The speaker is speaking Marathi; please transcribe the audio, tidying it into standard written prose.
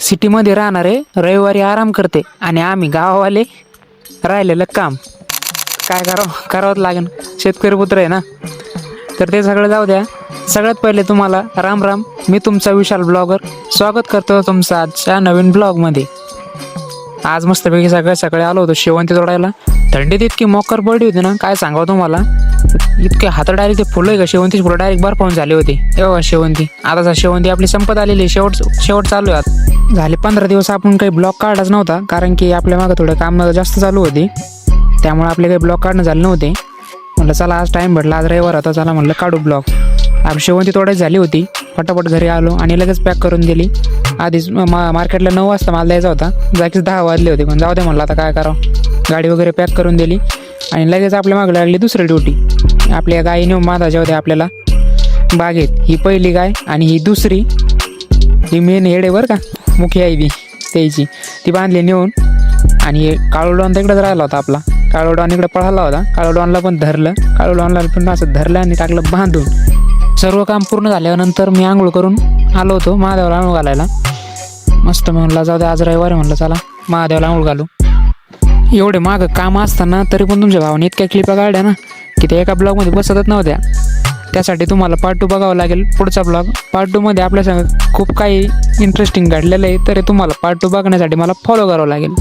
सिटीमध्ये राहणारे रविवारी आराम करते आणि आम्ही गावावाले राहिलेलं काम काय करावं लागेल. शेतकरी पुत्र आहे ना. तर ते सगळं जाऊ द्या. सगळ्यात पहिले तुम्हाला राम राम. मी तुमचा विशाल ब्लॉगर स्वागत करतो तुमचं आजच्या नवीन ब्लॉगमध्ये. आज मस्तपैकी सकाळी आलो होतो शेवंती तोडायला. थंडीत इतकी मोकर पडली होती ना, काय सांगावं तुम्हाला. इतके हात डायरेक्ट ते फुलं आहे का शेवंतीची फुलं डायरेक्ट बर्फावून झाली होती. तेव्हा शेवंती आता शेवंती आपली संपत आलेली. शेवट चालू आहे. झाले 15 दिवस आपण काही ब्लॉग काढाच नव्हता, कारण की आपल्या मागं थोडं काम जास्त चालू होती. त्यामुळे आपले काही ब्लॉग काढणं झाले नव्हते. म्हटलं चला आज टाईम भेटला, आज रविवार होता, चला म्हटलं काढू ब्लॉग. आपली शेवंती तोडायची झाली होती. फटाफट घरी आलो आणि लगेच पॅक करून दिली. आधीच मार्केटला 9 वाजता माल द्यायचा होता, जागीच 10 वाजले होते. पण जाऊ दे म्हणलं आता काय करावं. गाडी वगैरे पॅक करून दिली आणि लगेच आपल्या मागे लागली दुसरी ड्युटी. आपल्या गाई नेऊन बांधायच्या होत्या आपल्याला बागेत. ही पहिली गाय आणि ही दुसरी, ही मेन हेड आहे बरं का, मुखी आई बी त्याची, ती बांधली नेऊन. आणि काळू डॉन तिकडेच राहिला होता आपला. काळू डॉन इकडे पळाला होता. काळू डॉनला पण धरलं. काळू डॉनला पण असं धरलं आणि टाकलं बांधून. सर्व काम पूर्ण झाल्यानंतर मी आंघोळ करून आलो होतो महादेवाला आंघोळ घालायला. मस्त म्हणलं जाऊ दे आज रविवार, म्हणलं चला महादेवाला आंघोळ घालू. एवढे मागं काम असताना तरी पण तुमच्या भावाने इतक्या क्लिपा काढल्या ना की त्या एका ब्लॉगमध्ये बसतच नव्हत्या. त्यासाठी तुम्हाला पार्ट 2 बघावं लागेल. पुढचा ब्लॉग पार्ट 2मध्ये आपल्यासंग खूप काही इंटरेस्टिंग घडलेलं आहे. तरी तुम्हाला पार्ट 2 बघण्यासाठी मला फॉलो करावं लागेल.